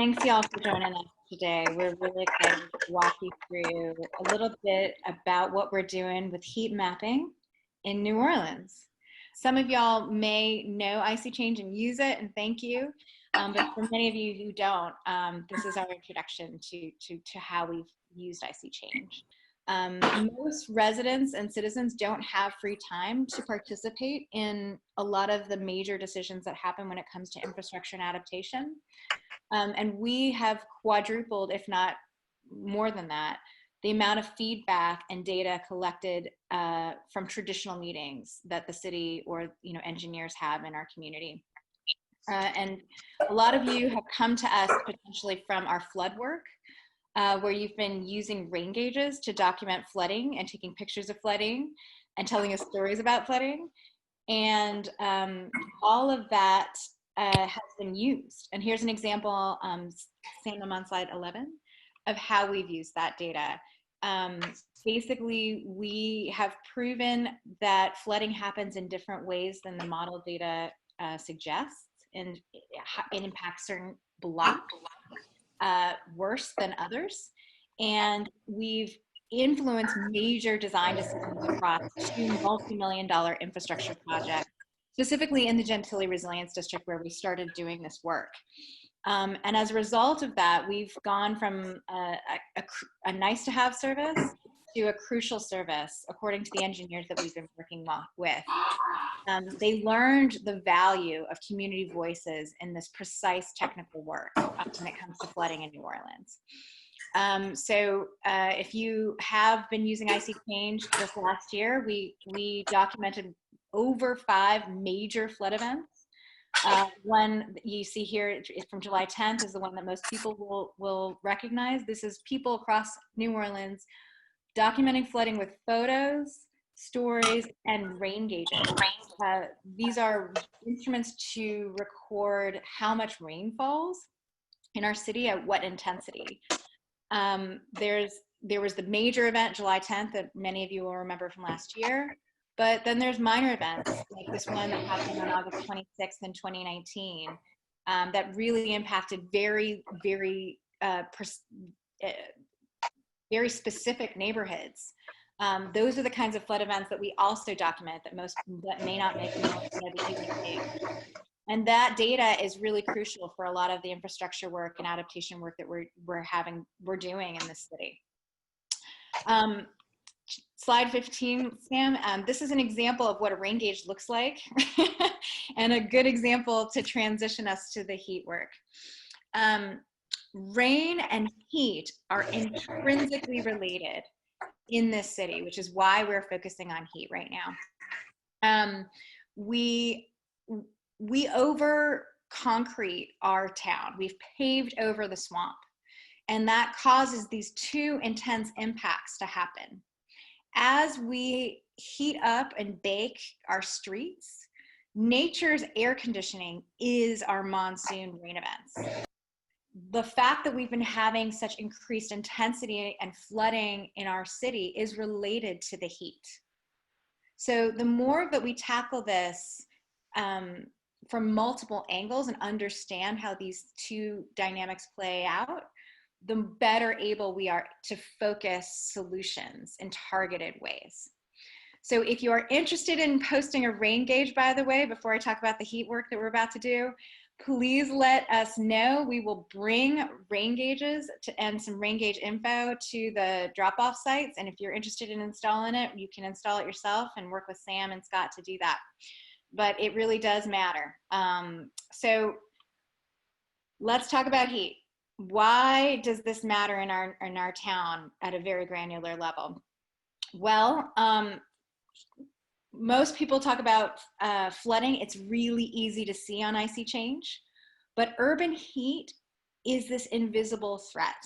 Thanks y'all for joining us today. We're really excited to walk you through a little bit about what we're doing with heat mapping in New Orleans. Some of y'all may know ISeeChange and use it, and thank you. But for many of you who don't, this is our introduction to how we've used ISeeChange. Most residents and citizens don't have free time to participate in a lot of the major decisions that happen when it comes to infrastructure and adaptation. And we have quadrupled, if not more than that, the amount of feedback and data collected from traditional meetings that the city or engineers have in our community. And a lot of you have come to us potentially from our flood work, where you've been using rain gauges to document flooding and taking pictures of flooding and telling us stories about flooding. And all of that has been used. And here's an example, Sam, I'm on slide 11, of how we've used that data. Basically, we have proven that flooding happens in different ways than the model data suggests, and it impacts certain blocks worse than others. And we've influenced major design decisions across 2 multi-million-dollar infrastructure projects, specifically in the Gentilly Resilience District where we started doing this work. And as a result of that, we've gone from a nice to have service to a crucial service, according to the engineers that we've been working with. They learned the value of community voices in this precise technical work when it comes to flooding in New Orleans. So if you have been using ISeeChange this last year, we documented over 5 major flood events. One you see here from July 10th is the one that most people will recognize. This is people across New Orleans documenting flooding with photos, stories, and rain gauges. These are instruments to record how much rain falls in our city at what intensity. There was the major event, July 10th, that many of you will remember from last year. But then there's minor events, like this one that happened on August 26th in 2019, that really impacted very, very specific neighborhoods. Those are the kinds of flood events that we also document that may not make the and that data is really crucial for a lot of the infrastructure work and adaptation work that we're doing in this city. Slide 15, Sam. This is an example of what a rain gauge looks like and a good example to transition us to the heat work. Rain and heat are intrinsically related in this city, which is why we're focusing on heat right now. We over concrete our town. We've paved over the swamp, and that causes these 2 intense impacts to happen. As we heat up and bake our streets, nature's air conditioning is our monsoon rain events. The fact that we've been having such increased intensity and flooding in our city is related to the heat. So the more that we tackle this from multiple angles and understand how these 2 dynamics play out, the better able we are to focus solutions in targeted ways. So if you are interested in posting a rain gauge, by the way, before I talk about the heat work that we're about to do, please let us know. We will bring rain gauges and some rain gauge info to the drop-off sites. And if you're interested in installing it, you can install it yourself and work with Sam and Scott to do that. But it really does matter. So let's talk about heat. Why does this matter in our town at a very granular level? Well, most people talk about flooding. It's really easy to see on ISeeChange, but urban heat is this invisible threat.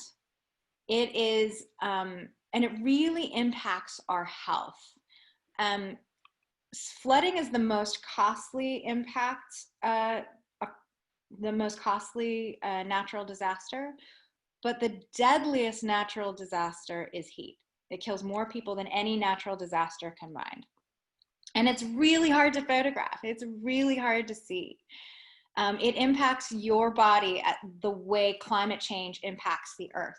It is, and it really impacts our health. Flooding is the most costly impact, the most costly natural disaster, but the deadliest natural disaster is heat. It kills more people than any natural disaster combined. And it's really hard to photograph. It's really hard to see. It impacts your body at the way climate change impacts the earth.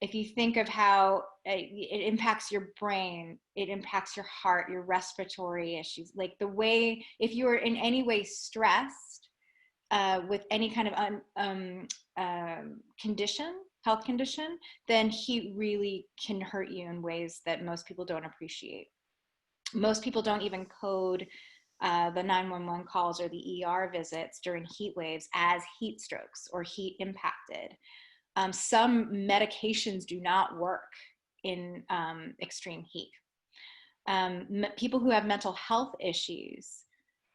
If you think of how it impacts your brain, it impacts your heart, your respiratory issues, like the way, if you are in any way stressed with any kind of condition, health condition, then heat really can hurt you in ways that most people don't appreciate. Most people don't even code the 911 calls or the ER visits during heat waves as heat strokes or heat impacted. Some medications do not work in extreme heat. People who have mental health issues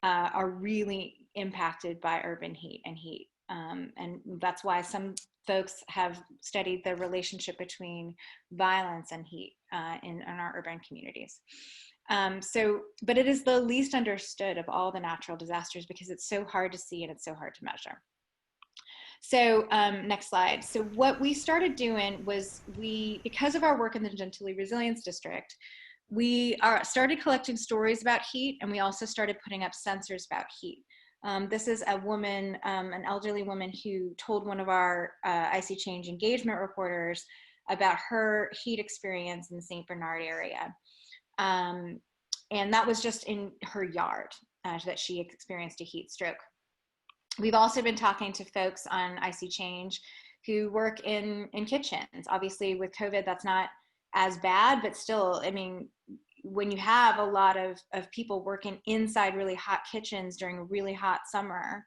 are really impacted by urban heat and heat. And that's why some folks have studied the relationship between violence and heat in our urban communities. But it is the least understood of all the natural disasters because it's so hard to see and it's so hard to measure. So next slide. So what we started doing was because of our work in the Gentilly Resilience District, we started collecting stories about heat, and we also started putting up sensors about heat. This is a woman, an elderly woman who told one of our ISeeChange engagement reporters about her heat experience in the St. Bernard area. And that was just in her yard that she experienced a heat stroke. We've also been talking to folks on ISeeChange who work in kitchens. Obviously with COVID, that's not as bad, but still, I mean, when you have a lot of people working inside really hot kitchens during a really hot summer,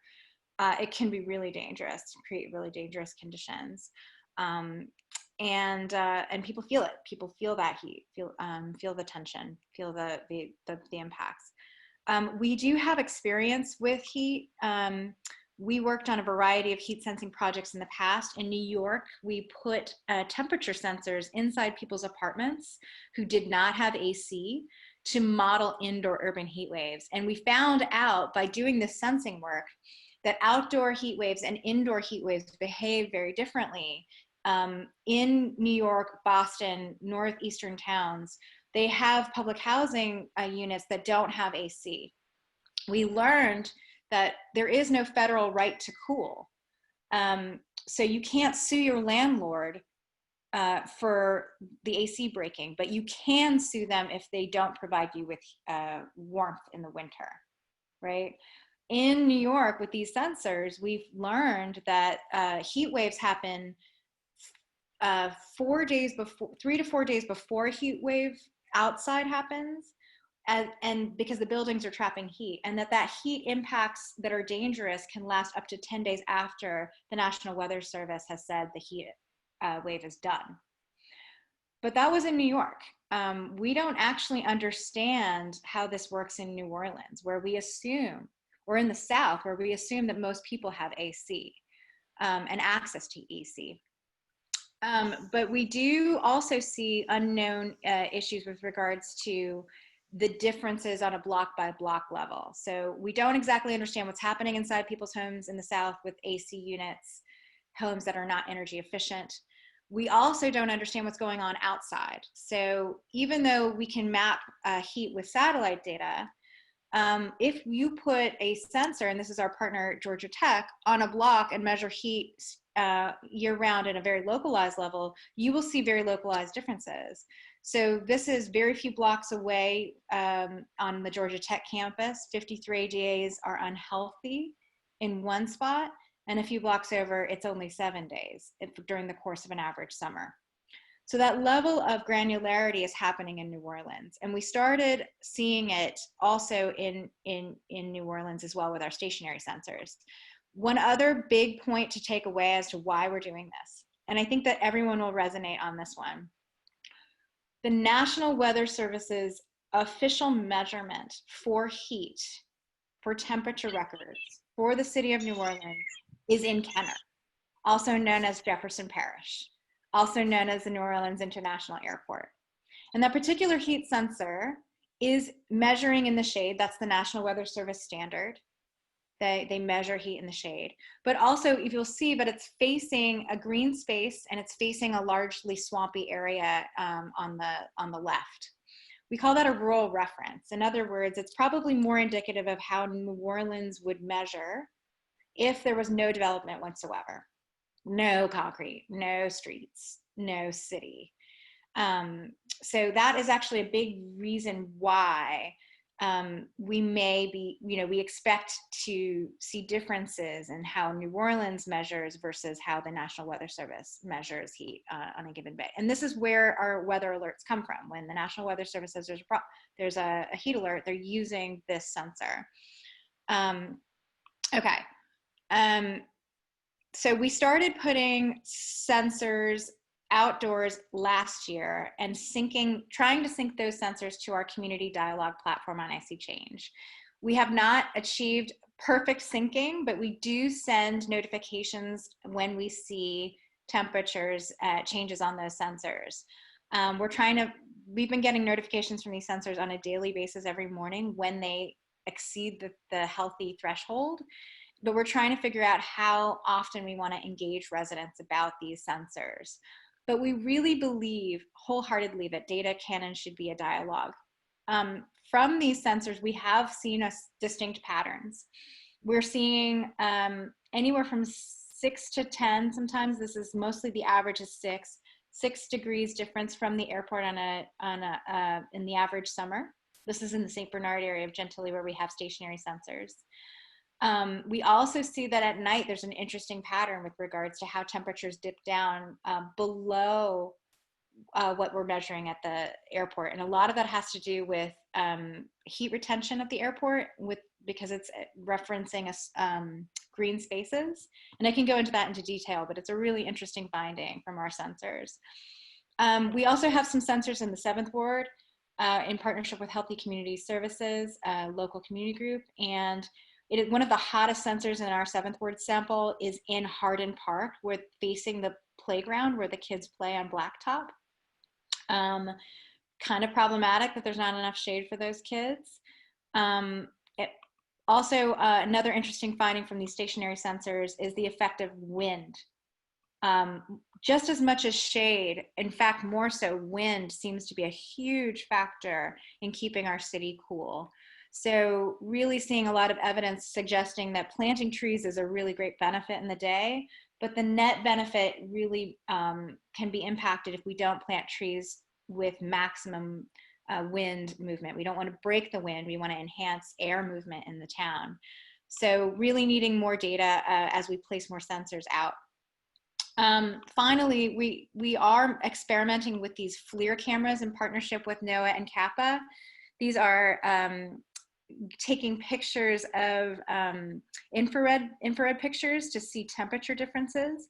it can be really dangerous, create really dangerous conditions. And people feel it. People feel that heat, feel the tension, feel the impacts. We do have experience with heat. We worked on a variety of heat sensing projects in the past. In New York, we put temperature sensors inside people's apartments who did not have AC to model indoor urban heat waves. And we found out by doing this sensing work that outdoor heat waves and indoor heat waves behave very differently. In New York, Boston, northeastern towns, they have public housing units that don't have AC. We learned that there is no federal right to cool. So you can't sue your landlord for the AC breaking, but you can sue them if they don't provide you with warmth in the winter, right? In New York, with these sensors, we've learned that heat waves happen 3 to 4 days before a heat wave outside happens, and because the buildings are trapping heat, and that heat impacts that are dangerous can last up to 10 days after the National Weather Service has said the heat wave is done. But that was in New York. We don't actually understand how this works in New Orleans, where we assume, or in the South, where we assume that most people have AC and access to AC. But we do also see unknown issues with regards to the differences on a block by block level. So we don't exactly understand what's happening inside people's homes in the South with AC units, homes that are not energy efficient. We also don't understand what's going on outside. So even though we can map heat with satellite data, if you put a sensor, and this is our partner Georgia Tech, on a block and measure heat year round at a very localized level, you will see very localized differences. So this is very few blocks away on the Georgia Tech campus. 53 days are unhealthy in one spot, and a few blocks over, it's only 7 days during the course of an average summer. So that level of granularity is happening in New Orleans. And we started seeing it also in New Orleans as well with our stationary sensors. One other big point to take away as to why we're doing this, and I think that everyone will resonate on this one. The National Weather Service's official measurement for heat, for temperature records, for the city of New Orleans is in Kenner, also known as Jefferson Parish, also known as the New Orleans International Airport. And that particular heat sensor is measuring in the shade. That's the National Weather Service standard. They measure heat in the shade. But also, if you'll see, but it's facing a green space and it's facing a largely swampy area on the left. We call that a rural reference. In other words, it's probably more indicative of how New Orleans would measure if there was no development whatsoever, no concrete, no streets, no city. So that is actually a big reason why we may be, we expect to see differences in how New Orleans measures versus how the National Weather Service measures heat on a given day. And this is where our weather alerts come from. When the National Weather Service says there's a heat alert, they're using this sensor. Okay. So we started putting sensors outdoors last year and trying to sync those sensors to our community dialogue platform on ISeeChange. We have not achieved perfect syncing, but we do send notifications when we see temperatures changes on those sensors. We've been getting notifications from these sensors on a daily basis every morning when they exceed the healthy threshold. But we're trying to figure out how often we want to engage residents about these sensors. But we really believe wholeheartedly that data can and should be a dialogue. From these sensors, we have seen distinct patterns. We're seeing anywhere from 6 to 10, sometimes this is mostly the average is 6 degrees difference from the airport in the average summer. This is in the St. Bernard area of Gentilly where we have stationary sensors. We also see that at night there's an interesting pattern with regards to how temperatures dip down below what we're measuring at the airport. And a lot of that has to do with heat retention at the airport because it's referencing green spaces. And I can go into that into detail, but it's a really interesting finding from our sensors. We also have some sensors in the 7th Ward in partnership with Healthy Community Services, a local community group. And one of the hottest sensors in our 7th Ward sample is in Hardin Park. We're facing the playground where the kids play on blacktop. Kind of problematic that there's not enough shade for those kids. Another interesting finding from these stationary sensors is the effect of wind. Just as much as shade, in fact, more so, wind seems to be a huge factor in keeping our city cool. So really seeing a lot of evidence suggesting that planting trees is a really great benefit in the day, but the net benefit really can be impacted if we don't plant trees with maximum wind movement. We don't want to break the wind. We want to enhance air movement in the town. So really needing more data as we place more sensors out. Finally, we are experimenting with these FLIR cameras in partnership with NOAA and CAPA. These are taking pictures of infrared pictures to see temperature differences,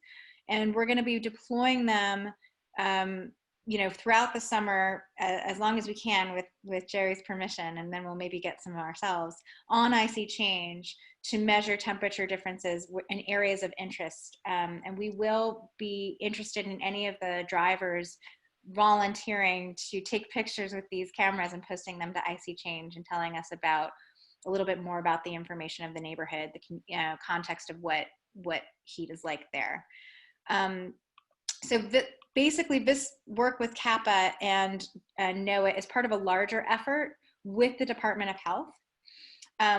and we're going to be deploying them throughout the summer as long as we can with Jerry's permission, and then we'll maybe get some ourselves on ISeeChange to measure temperature differences in areas of interest. And we will be interested in any of the drivers volunteering to take pictures with these cameras and posting them to ISeeChange and telling us about a little bit more about the information of the neighborhood, the context of what heat is like there. Basically, this work with CAPA and NOAA is part of a larger effort with the Department of Health.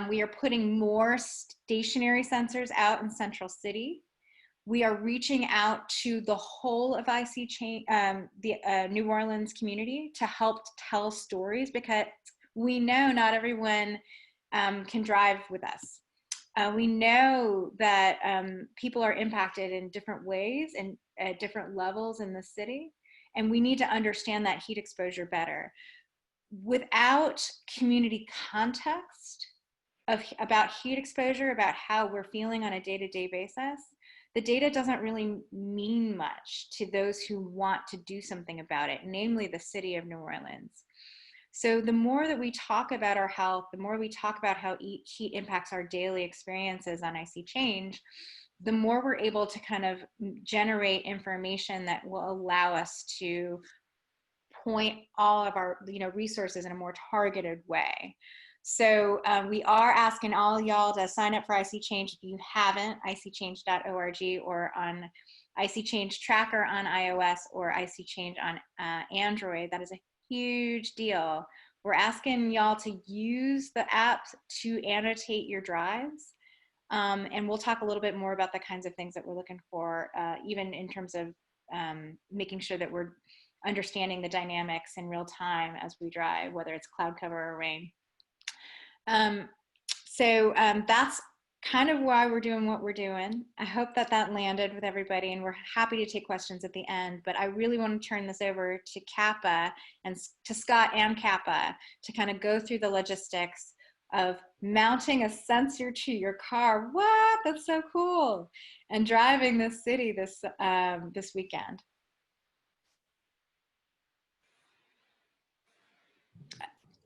We are putting more stationary sensors out in Central City. We are reaching out to the whole of ISeeChange, the New Orleans community, to help tell stories, because we know not everyone can drive with us. We know that people are impacted in different ways and at different levels in the city, and we need to understand that heat exposure better. Without community context about heat exposure, about how we're feeling on a day-to-day basis, the data doesn't really mean much to those who want to do something about it, namely the city of New Orleans. So the more that we talk about our health, the more we talk about how heat impacts our daily experiences on ISeeChange, the more we're able to kind of generate information that will allow us to point all of our resources in a more targeted way. So we are asking all y'all to sign up for ISeeChange if you haven't, ISeeChange.org, or on ISeeChange Tracker on iOS or ISeeChange on Android. That is a huge deal. We're asking y'all to use the app to annotate your drives. And we'll talk a little bit more about the kinds of things that we're looking for, even in terms of making sure that we're understanding the dynamics in real time as we drive, whether it's cloud cover or rain. So that's kind of why we're doing what we're doing. I hope that that landed with everybody, and we're happy to take questions at the end, but I really want to turn this over to CAPA and to Scott and CAPA to kind of go through the logistics of mounting a sensor to your car. What? That's so cool. And driving this city this weekend.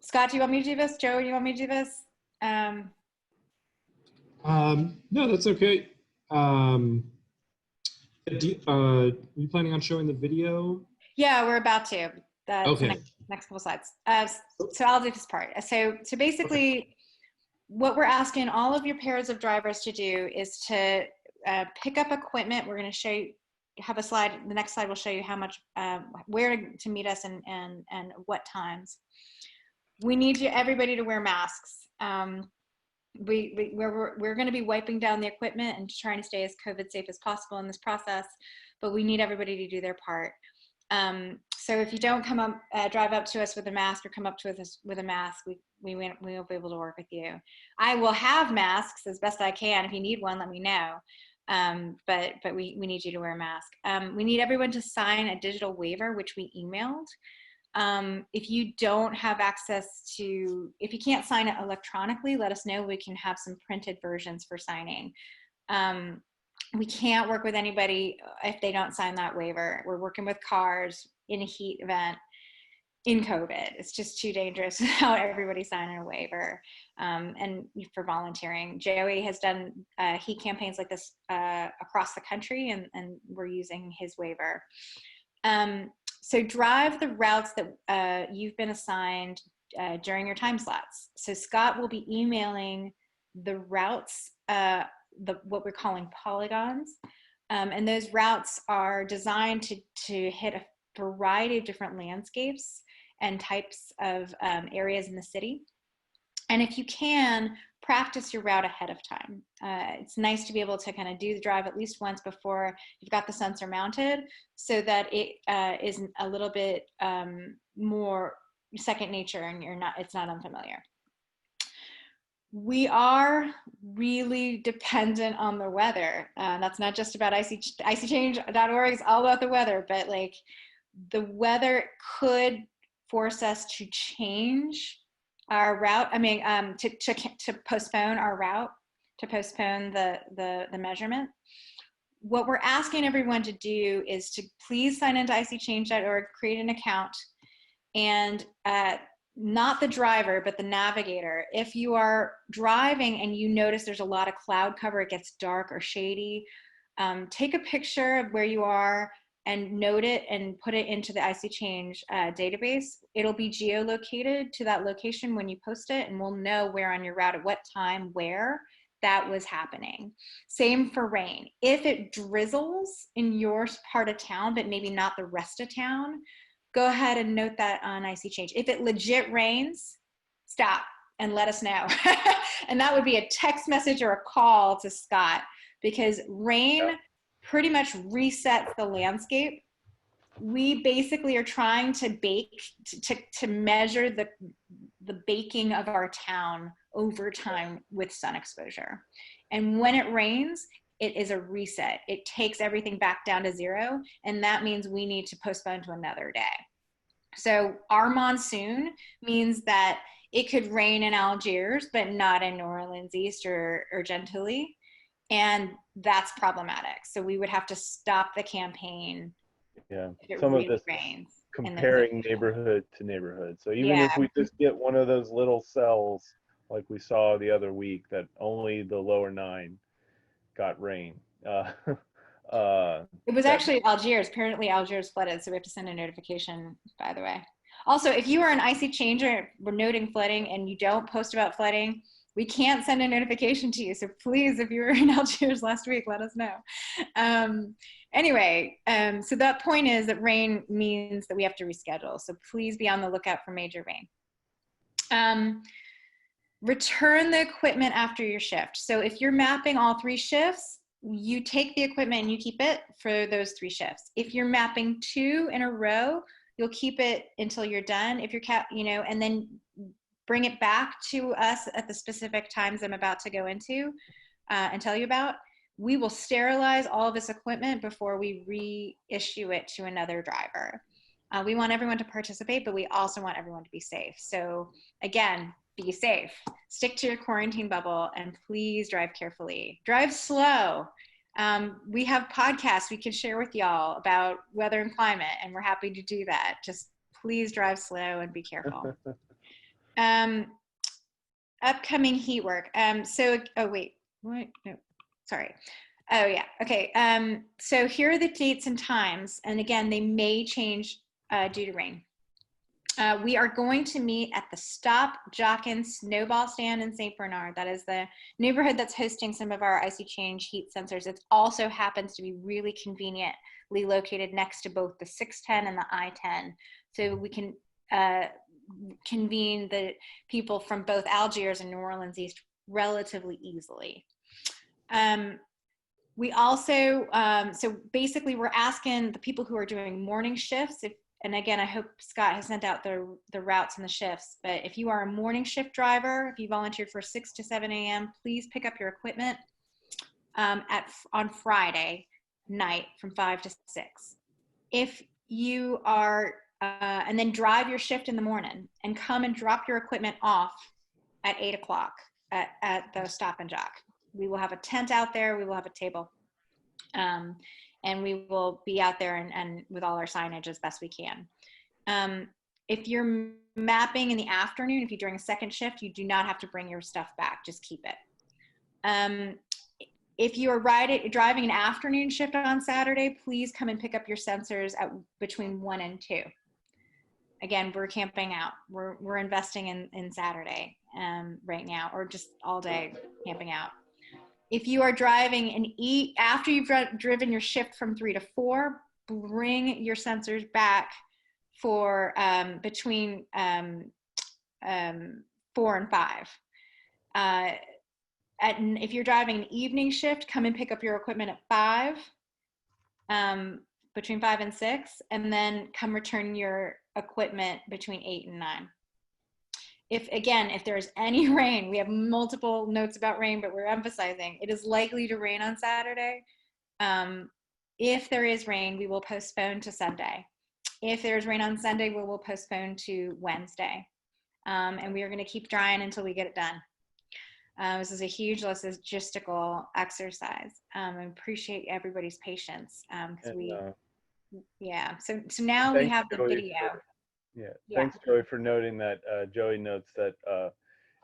Scott, do you want me to do this? Joe, do you want me to do this? No, that's okay. Are you planning on showing the video? Yeah, we're about to. That's okay. The next couple slides. So I'll do this part. So basically, okay, what we're asking all of your pairs of drivers to do is to pick up equipment. We're going to show you, have a slide. The next slide will show you how much, where to meet us and what times. We need everybody to wear masks. We're going to be wiping down the equipment and trying to stay as COVID safe as possible in this process, but we need everybody to do their part. So if you don't come up, drive up to us with a mask or come up to us with a mask, we won't be able to work with you. I will have masks as best I can. If you need one, let me know. But we need you to wear a mask. We need everyone to sign a digital waiver, which we emailed. If you don't have access to, if you can't sign it electronically, let us know. We can have some printed versions for signing. We can't work with anybody if they don't sign that waiver. We're working with cars in a heat event in COVID. It's just too dangerous without everybody signing a waiver. And for volunteering, Joey has done heat campaigns like this across the country, and we're using his waiver. So drive the routes that you've been assigned during your time slots. So Scott will be emailing the routes, what we're calling polygons. And those routes are designed to hit a variety of different landscapes and types of areas in the city. And if you can, practice your route ahead of time. It's nice to be able to kind of do the drive at least once before you've got the sensor mounted, so that it is a little bit more second nature and it's not unfamiliar. We are really dependent on the weather. That's not just about ISeeChange.org, it's all about the weather, but like the weather could force us to change our route. I mean, to postpone our route, to postpone the measurement. What we're asking everyone to do is to please sign into ISeeChange.org, create an account, and not the driver, but the navigator. If you are driving and you notice there's a lot of cloud cover, it gets dark or shady, take a picture of where you are and note it and put it into the ISeeChange database. It'll be geolocated to that location when you post it, and we'll know where on your route, at what time, where that was happening. Same for rain. If it drizzles in your part of town, but maybe not the rest of town, go ahead and note that on ISeeChange. If it legit rains, stop and let us know. And that would be a text message or a call to Scott, because rain pretty much resets the landscape. We basically are trying to to measure the baking of our town over time with sun exposure. And when it rains, it is a reset. It takes everything back down to zero, and that means we need to postpone to another day. So our monsoon means that it could rain in Algiers, but not in New Orleans East or Gentilly. And that's problematic. So we would have to stop the campaign. Yeah, if some really of this rains comparing neighborhood to neighborhood. So even if we just get one of those little cells, like we saw the other week, that only the lower 9 got rain. It was actually Algiers. Apparently Algiers flooded, so we have to send a notification, by the way. Also, if you are an ISeeChanger, we're noting flooding, and you don't post about flooding, we can't send a notification to you. So please, if you were in Algiers last week, let us know. Anyway, so that point is that rain means that we have to reschedule. So please be on the lookout for major rain. return the equipment after your shift. So if you're mapping all 3 shifts, you take the equipment and you keep it for those 3 shifts. If you're mapping 2 in a row, you'll keep it until you're done. If you're and then bring it back to us at the specific times I'm about to go into and tell you about. We will sterilize all of this equipment before we reissue it to another driver. We want everyone to participate, but we also want everyone to be safe. So again, be safe, stick to your quarantine bubble, and please drive carefully. Drive slow. We have podcasts we can share with y'all about weather and climate, and we're happy to do that. Just please drive slow and be careful. Upcoming heat work. Oh wait, what? No, sorry. Oh yeah, okay. So here are the dates and times, and again, they may change due to rain. We are going to meet at the Stop Jockin' Snowball Stand in St. Bernard. That is the neighborhood that's hosting some of our ISeeChange heat sensors. It also happens to be really conveniently located next to both the 610 and the I-10. So we can convene the people from both Algiers and New Orleans East relatively easily. We also, so basically we're asking the people who are doing morning shifts, and again, I hope Scott has sent out the routes and the shifts, but if you are a morning shift driver, if you volunteered for 6 to 7 a.m., please pick up your equipment on Friday night from 5 to 6. If you are, and then drive your shift in the morning and come and drop your equipment off at 8 o'clock at the Stop and Jock. We will have a tent out there, we will have a table. And we will be out there and with all our signage as best we can. If you're mapping in the afternoon, if you're doing a second shift, you do not have to bring your stuff back, just keep it. If you are driving an afternoon shift on Saturday, please come and pick up your sensors at between 1 and 2. Again, we're camping out. We're investing in Saturday right now, or just all day camping out. If you are driving after you've driven your shift from 3 to 4, bring your sensors back for between 4 and 5. If you're driving an evening shift, come and pick up your equipment at 5, between 5 and 6, and then come return your equipment between 8 and 9. If there's any rain, we have multiple notes about rain, but we're emphasizing it is likely to rain on Saturday. If there is rain, we will postpone to Sunday. If there's rain on Sunday, we will postpone to Wednesday. And we are going to keep drying until we get it done. This is a huge logistical exercise. I appreciate everybody's patience. So now we have the video. Thanks, Joey, for noting that. Joey notes that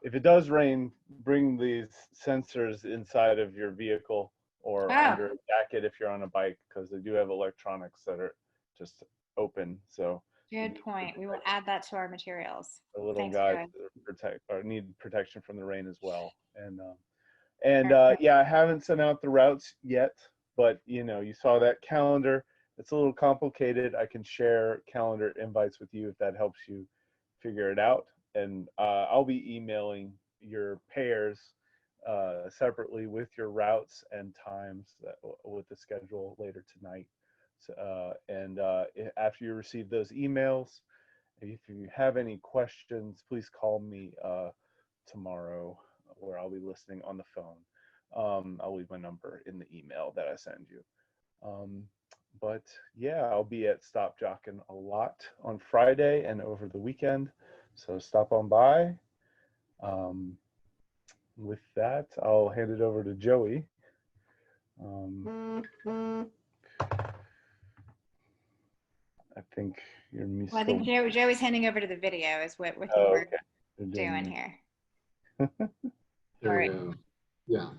if it does rain, bring these sensors inside of your vehicle or under a jacket if you're on a bike, because they do have electronics that are just open. So good point. We will add that to our materials. The little guys that need protection from the rain as well. And I haven't sent out the routes yet, but you saw that calendar. It's a little complicated. I can share calendar invites with you if that helps you figure it out. And I'll be emailing your pairs separately with your routes and times with the schedule later tonight. So, after you receive those emails, if you have any questions, please call me tomorrow, where I'll be listening on the phone. I'll leave my number in the email that I send you. But I'll be at Stop Jockin' a lot on Friday and over the weekend, so stop on by. With that, I'll hand it over to Joey. I think you're missing. Well, I think Joey's handing over to the video is what we're doing here. There we go. Yeah.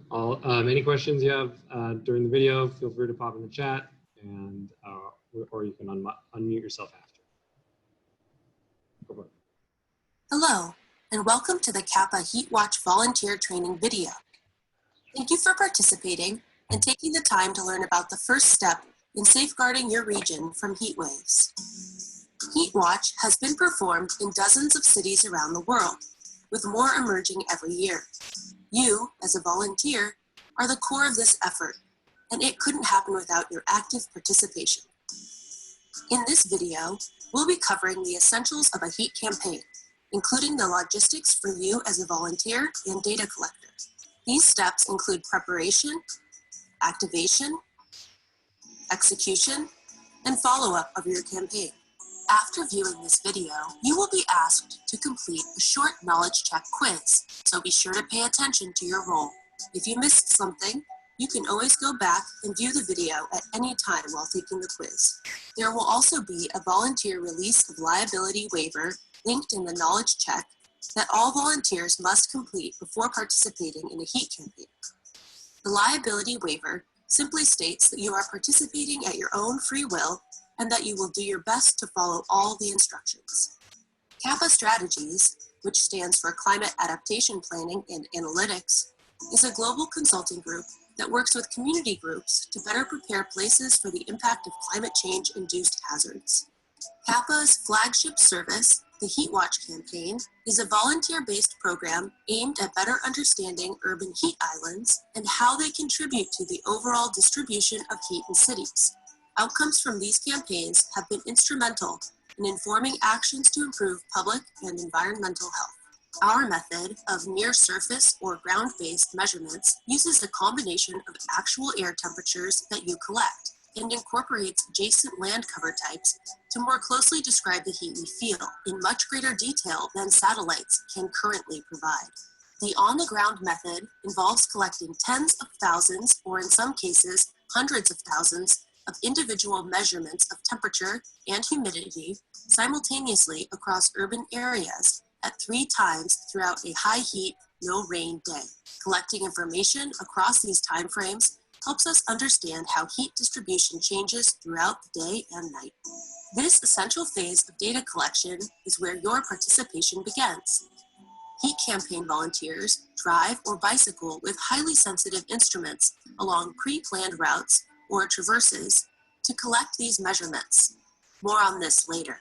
Any questions you have during the video, feel free to pop in the chat, and or you can unmute yourself after. Go for it. Hello, and welcome to the CAPA Heat Watch volunteer training video. Thank you for participating and taking the time to learn about the first step in safeguarding your region from heat waves. Heat Watch has been performed in dozens of cities around the world. with more emerging every year. You, as a volunteer, are the core of this effort, and it couldn't happen without your active participation. In this video, we'll be covering the essentials of a heat campaign, including the logistics for you as a volunteer and data collector. These steps include preparation, activation, execution, and follow-up of your campaign. After viewing this video, you will be asked to complete a short knowledge check quiz, so be sure to pay attention to your role. If you missed something, you can always go back and view the video at any time while taking the quiz. There will also be a volunteer release of liability waiver linked in the knowledge check that all volunteers must complete before participating in a heat campaign. The liability waiver simply states that you are participating at your own free will and that you will do your best to follow all the instructions. CAPA Strategies, which stands for Climate Adaptation Planning and Analytics, is a global consulting group that works with community groups to better prepare places for the impact of climate change-induced hazards. CAPA's flagship service, the Heat Watch campaign, is a volunteer-based program aimed at better understanding urban heat islands and how they contribute to the overall distribution of heat in cities. Outcomes from these campaigns have been instrumental in informing actions to improve public and environmental health. Our method of near-surface or ground-based measurements uses a combination of actual air temperatures that you collect and incorporates adjacent land cover types to more closely describe the heat we feel in much greater detail than satellites can currently provide. The on-the-ground method involves collecting tens of thousands, or in some cases, hundreds of thousands, of individual measurements of temperature and humidity simultaneously across urban areas at 3 times throughout a high heat, no rain day. Collecting information across these timeframes helps us understand how heat distribution changes throughout the day and night. This essential phase of data collection is where your participation begins. Heat campaign volunteers drive or bicycle with highly sensitive instruments along pre-planned routes or traverses to collect these measurements. More on this later.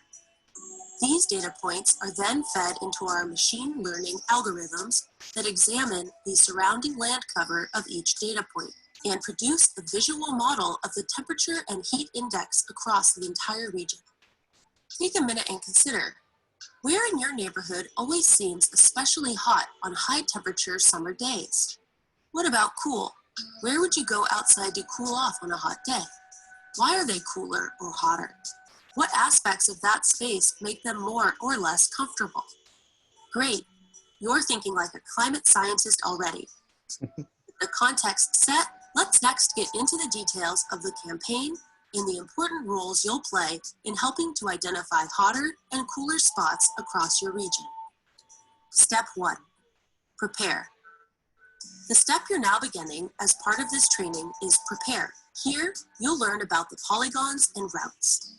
These data points are then fed into our machine learning algorithms that examine the surrounding land cover of each data point and produce a visual model of the temperature and heat index across the entire region. Take a minute and consider, where in your neighborhood always seems especially hot on high temperature summer days? What about cool? Where would you go outside to cool off on a hot day? Why are they cooler or hotter? What aspects of that space make them more or less comfortable? Great, you're thinking like a climate scientist already. With the context set, let's next get into the details of the campaign and the important roles you'll play in helping to identify hotter and cooler spots across your region. Step 1, prepare. The step you're now beginning as part of this training is prepare. Here, you'll learn about the polygons and routes.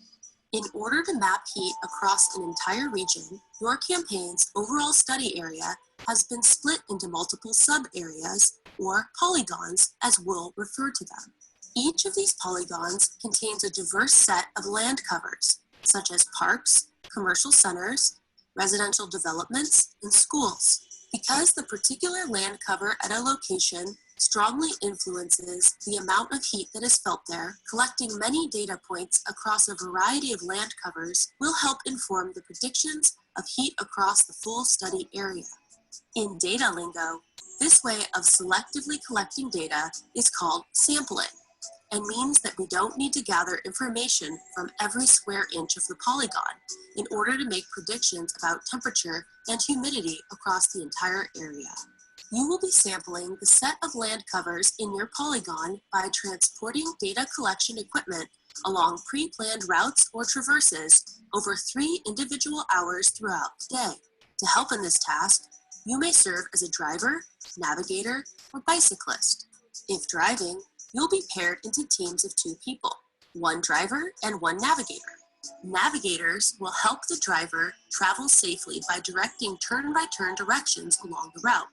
In order to map heat across an entire region, your campaign's overall study area has been split into multiple sub-areas, or polygons, as we'll refer to them. Each of these polygons contains a diverse set of land covers, such as parks, commercial centers, residential developments, and schools. Because the particular land cover at a location strongly influences the amount of heat that is felt there, collecting many data points across a variety of land covers will help inform the predictions of heat across the full study area. In data lingo, this way of selectively collecting data is called sampling, and means that we don't need to gather information from every square inch of the polygon in order to make predictions about temperature and humidity across the entire area. You will be sampling the set of land covers in your polygon by transporting data collection equipment along pre-planned routes or traverses over 3 individual hours throughout the day. To help in this task, you may serve as a driver, navigator, or bicyclist. If driving, you'll be paired into teams of 2 people, 1 driver and 1 navigator. Navigators will help the driver travel safely by directing turn-by-turn directions along the route.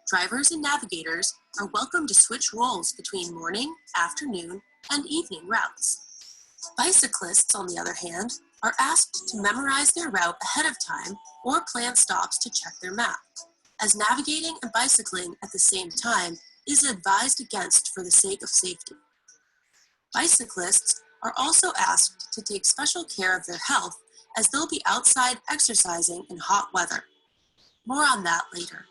Drivers and navigators are welcome to switch roles between morning, afternoon, and evening routes. Bicyclists, on the other hand, are asked to memorize their route ahead of time or plan stops to check their map, as navigating and bicycling at the same time is advised against for the sake of safety. Bicyclists are also asked to take special care of their health as they'll be outside exercising in hot weather. More on that later.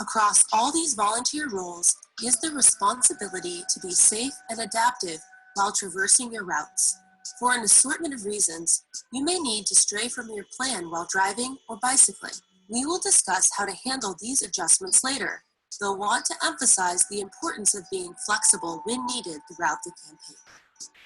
Across all these volunteer roles is the responsibility to be safe and adaptive while traversing your routes. For an assortment of reasons, you may need to stray from your plan while driving or bicycling. We will discuss how to handle these adjustments later, though want to emphasize the importance of being flexible when needed throughout the campaign.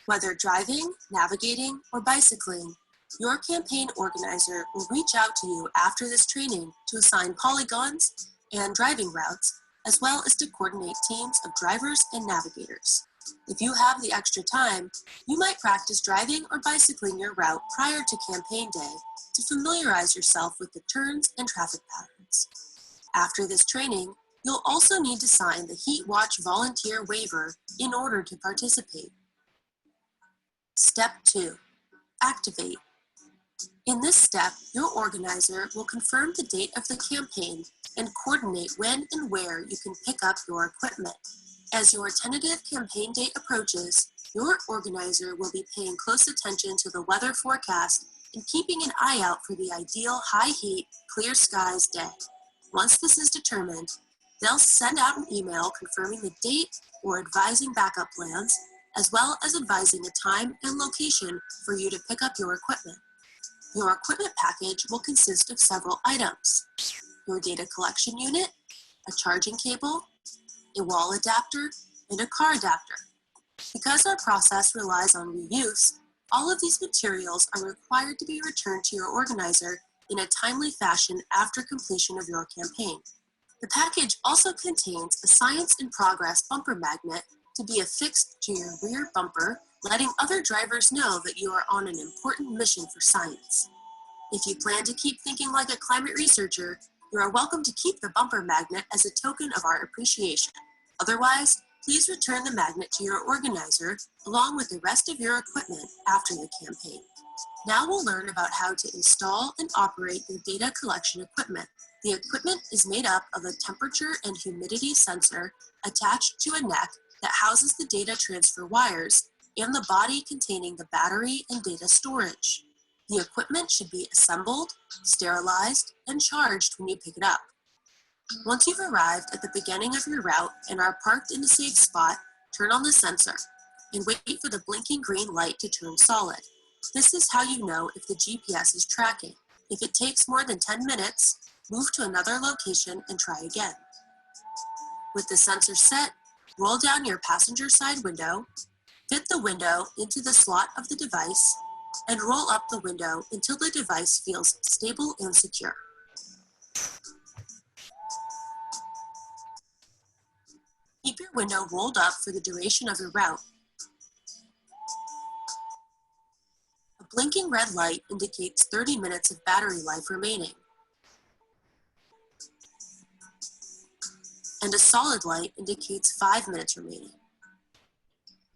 Whether driving, navigating, or bicycling, your campaign organizer will reach out to you after this training to assign polygons and driving routes, as well as to coordinate teams of drivers and navigators. If you have the extra time, you might practice driving or bicycling your route prior to campaign day to familiarize yourself with the turns and traffic patterns. After this training, you'll also need to sign the Heat Watch volunteer waiver in order to participate. Step 2. Activate. In this step, your organizer will confirm the date of the campaign and coordinate when and where you can pick up your equipment. As your tentative campaign date approaches, your organizer will be paying close attention to the weather forecast and keeping an eye out for the ideal high heat, clear skies day. Once this is determined, they'll send out an email confirming the date or advising backup plans, as well as advising a time and location for you to pick up your equipment. Your equipment package will consist of several items: your data collection unit, a charging cable, a wall adapter, and a car adapter. Because our process relies on reuse, all of these materials are required to be returned to your organizer in a timely fashion after completion of your campaign. The package also contains a Science in Progress bumper magnet to be affixed to your rear bumper, letting other drivers know that you are on an important mission for science. If you plan to keep thinking like a climate researcher, you are welcome to keep the bumper magnet as a token of our appreciation. Otherwise, please return the magnet to your organizer along with the rest of your equipment after the campaign. Now we'll learn about how to install and operate your data collection equipment. The equipment is made up of a temperature and humidity sensor attached to a neck that houses the data transfer wires and the body containing the battery and data storage. The equipment should be assembled, sterilized, and charged when you pick it up. Once you've arrived at the beginning of your route and are parked in a safe spot, turn on the sensor and wait for the blinking green light to turn solid. This is how you know if the GPS is tracking. If it takes more than 10 minutes, move to another location and try again. With the sensor set, roll down your passenger side window, fit the window into the slot of the device, and roll up the window until the device feels stable and secure. Keep your window rolled up for the duration of your route. A blinking red light indicates 30 minutes of battery life remaining. And a solid light indicates 5 minutes remaining.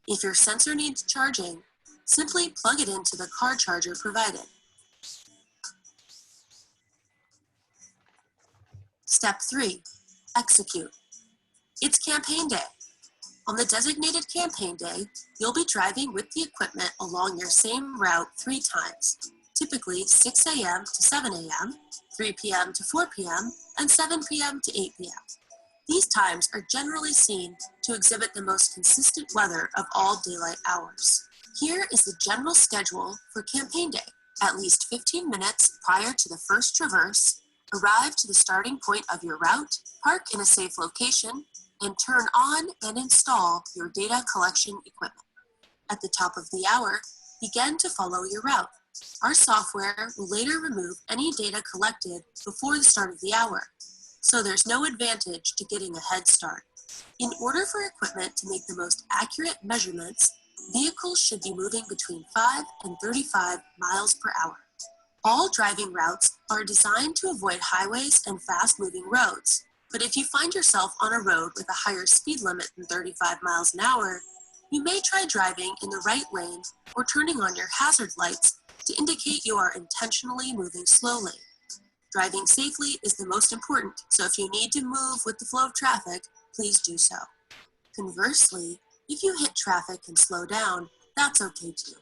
If your sensor needs charging, simply plug it into the car charger provided. Step 3. Execute. It's campaign day. On the designated campaign day, you'll be driving with the equipment along your same route 3 times, typically 6 a.m. to 7 a.m., 3 p.m. to 4 p.m., and 7 p.m. to 8 p.m. These times are generally seen to exhibit the most consistent weather of all daylight hours. Here is the general schedule for campaign day. At least 15 minutes prior to the first traverse, arrive to the starting point of your route, park in a safe location, and turn on and install your data collection equipment. At the top of the hour, begin to follow your route. Our software will later remove any data collected before the start of the hour, so there's no advantage to getting a head start. In order for equipment to make the most accurate measurements, vehicles should be moving between 5 and 35 miles per hour. All driving routes are designed to avoid highways and fast-moving roads, but if you find yourself on a road with a higher speed limit than 35 miles an hour, you may try driving in the right lane or turning on your hazard lights to indicate you are intentionally moving slowly. Driving safely is the most important, so if you need to move with the flow of traffic, please do so. Conversely, if you hit traffic and slow down, that's okay too.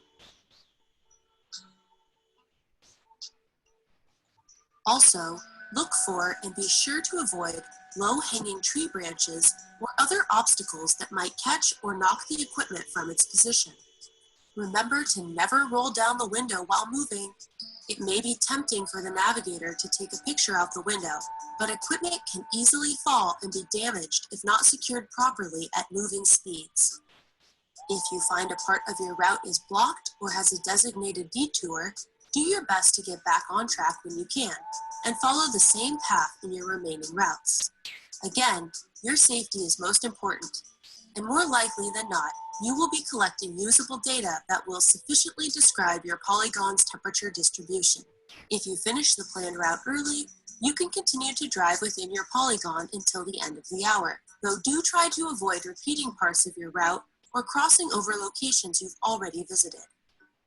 Also, look for and be sure to avoid low-hanging tree branches or other obstacles that might catch or knock the equipment from its position. Remember to never roll down the window while moving. It may be tempting for the navigator to take a picture out the window, but equipment can easily fall and be damaged if not secured properly at moving speeds. If you find a part of your route is blocked or has a designated detour, do your best to get back on track when you can, and follow the same path in your remaining routes. Again, your safety is most important, and more likely than not, you will be collecting usable data that will sufficiently describe your polygon's temperature distribution. If you finish the planned route early, you can continue to drive within your polygon until the end of the hour, though do try to avoid repeating parts of your route or crossing over locations you've already visited.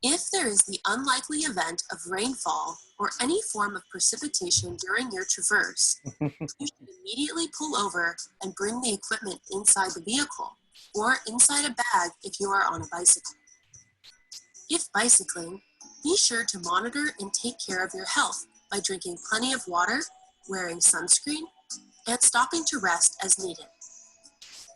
If there is the unlikely event of rainfall or any form of precipitation during your traverse, you should immediately pull over and bring the equipment inside the vehicle or inside a bag if you are on a bicycle. If bicycling, be sure to monitor and take care of your health by drinking plenty of water, wearing sunscreen, and stopping to rest as needed.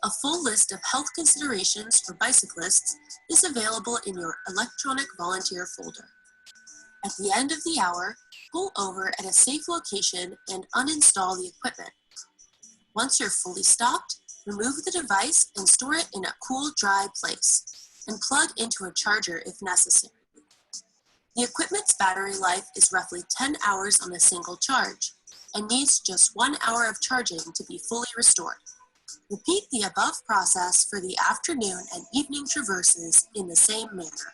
A full list of health considerations for bicyclists is available in your electronic volunteer folder. At the end of the hour, pull over at a safe location and uninstall the equipment. Once you're fully stopped, remove the device and store it in a cool, dry place, and plug into a charger if necessary. The equipment's battery life is roughly 10 hours on a single charge, and needs just 1 hour of charging to be fully restored. Repeat the above process for the afternoon and evening traverses in the same manner.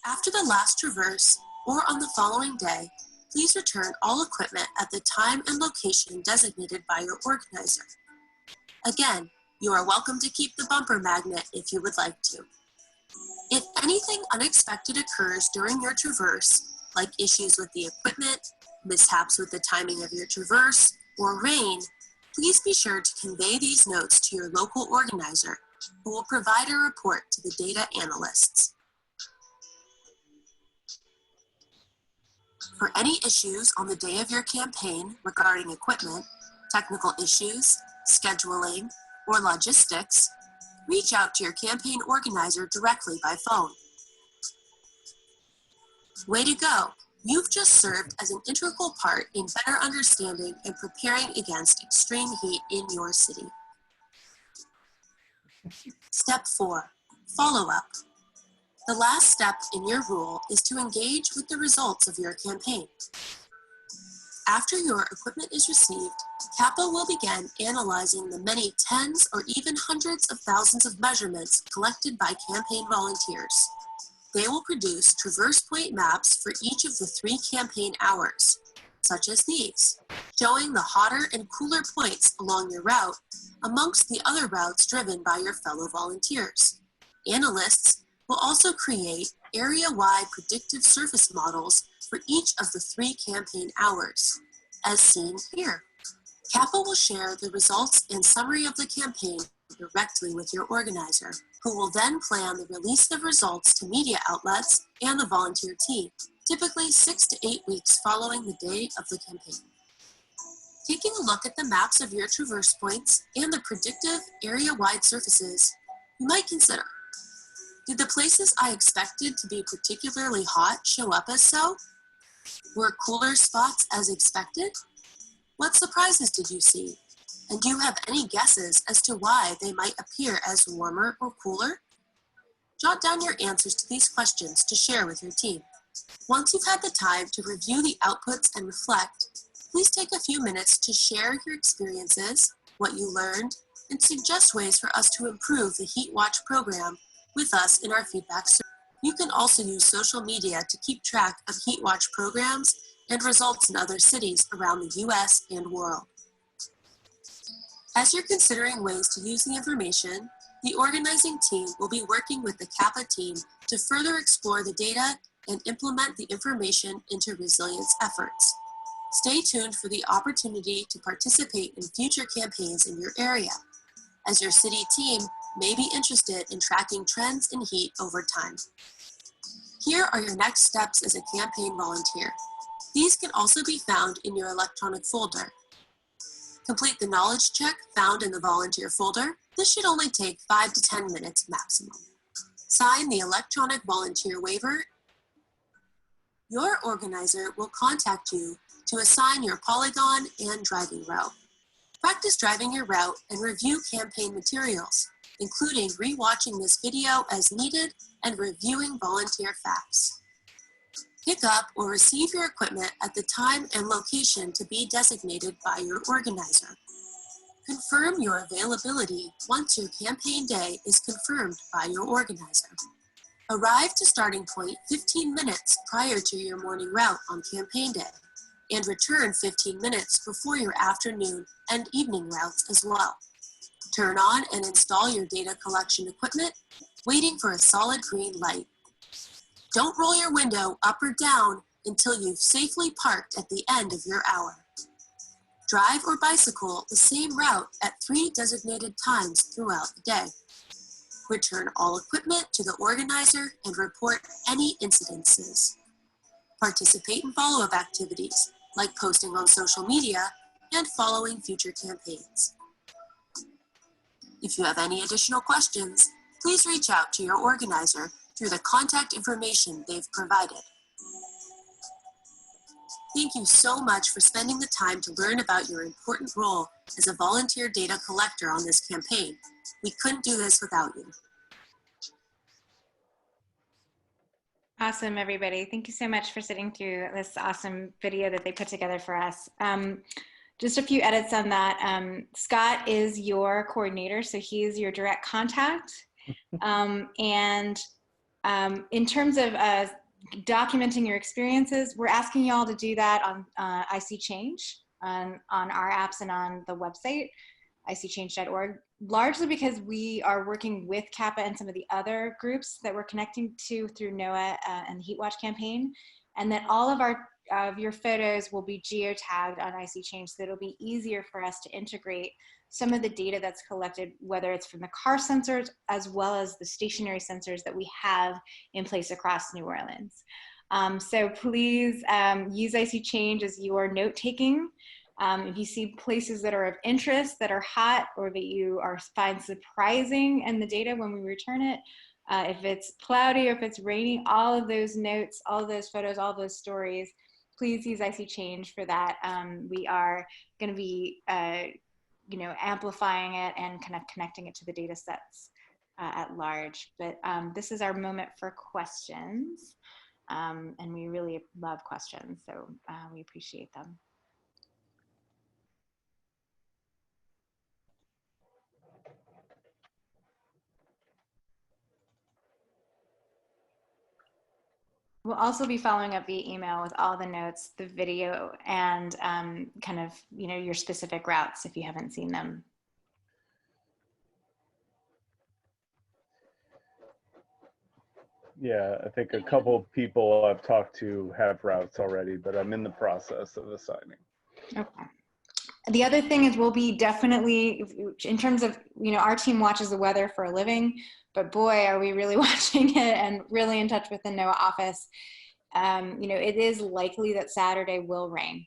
After the last traverse, or on the following day, please return all equipment at the time and location designated by your organizer. Again, you are welcome to keep the bumper magnet if you would like to. If anything unexpected occurs during your traverse, like issues with the equipment, mishaps with the timing of your traverse, or rain, please be sure to convey these notes to your local organizer, who will provide a report to the data analysts. For any issues on the day of your campaign regarding equipment, technical issues, scheduling, or logistics, reach out to your campaign organizer directly by phone. Way to go! You've just served as an integral part in better understanding and preparing against extreme heat in your city. Step 4, follow-up. The last step in your rule is to engage with the results of your campaign. After your equipment is received, CAPA will begin analyzing the many tens or even hundreds of thousands of measurements collected by campaign volunteers. They will produce traverse point maps for each of the 3 campaign hours, such as these, showing the hotter and cooler points along your route amongst the other routes driven by your fellow volunteers. Analysts will also create area-wide predictive surface models for each of the 3 campaign hours, as seen here. CAPA will share the results and summary of the campaign directly with your organizer, who will then plan the release of results to media outlets and the volunteer team, typically 6 to 8 weeks following the day of the campaign. Taking a look at the maps of your traverse points and the predictive area-wide surfaces, you might consider, did the places I expected to be particularly hot show up as so? Were cooler spots as expected? What surprises did you see? And do you have any guesses as to why they might appear as warmer or cooler? Jot down your answers to these questions to share with your team. Once you've had the time to review the outputs and reflect, please take a few minutes to share your experiences, what you learned, and suggest ways for us to improve the Heat Watch program with us in our feedback survey. You can also use social media to keep track of Heat Watch programs and results in other cities around the US and world. As you're considering ways to use the information, the organizing team will be working with the CAPA team to further explore the data and implement the information into resilience efforts. Stay tuned for the opportunity to participate in future campaigns in your area, as your city team may be interested in tracking trends in heat over time. Here are your next steps as a campaign volunteer. These can also be found in your electronic folder. Complete the knowledge check found in the volunteer folder. This should only take 5 to 10 minutes maximum. Sign the electronic volunteer waiver. Your organizer will contact you to assign your polygon and driving route. Practice driving your route and review campaign materials, including rewatching this video as needed and reviewing volunteer facts. Pick up or receive your equipment at the time and location to be designated by your organizer. Confirm your availability once your campaign day is confirmed by your organizer. Arrive to starting point 15 minutes prior to your morning route on campaign day, and return 15 minutes before your afternoon and evening routes as well. Turn on and install your data collection equipment, waiting for a solid green light. Don't roll your window up or down until you've safely parked at the end of your hour. Drive or bicycle the same route at 3 designated times throughout the day. Return all equipment to the organizer and report any incidences. Participate in follow-up activities, like posting on social media and following future campaigns. If you have any additional questions, please reach out to your organizer through the contact information they've provided. Thank you so much for spending the time to learn about your important role as a volunteer data collector on this campaign. We couldn't do this without you. Awesome, everybody. Thank you so much for sitting through this awesome video that they put together for us. Just a few edits on that. Scott is your coordinator, so he is your direct contact. In terms of documenting your experiences, we're asking y'all to do that on ISeeChange, on our apps and on the website, ISeeChange.org, largely because we are working with CAPA and some of the other groups that we're connecting to through NOAA and the Heat Watch campaign, and that all of your photos will be geotagged on ISeeChange, so it'll be easier for us to integrate some of the data that's collected, whether it's from the car sensors as well as the stationary sensors that we have in place across New Orleans. So please use ISeeChange as your note-taking. If you see places that are of interest, that are hot, or that you find surprising in the data when we return it, if it's cloudy or if it's raining, all of those notes, all of those photos, all of those stories, please use ISeeChange for that. We are going to be amplifying it and kind of connecting it to the data sets at large. But this is our moment for questions. And we really love questions, so we appreciate them. We'll also be following up via email with all the notes, the video, and kind of, your specific routes if you haven't seen them. Yeah, I think a couple of people I've talked to have routes already, but I'm in the process of assigning. Okay. The other thing is we'll be definitely, in terms of, our team watches the weather for a living, but boy, are we really watching it and really in touch with the NOAA office. It is likely that Saturday will rain.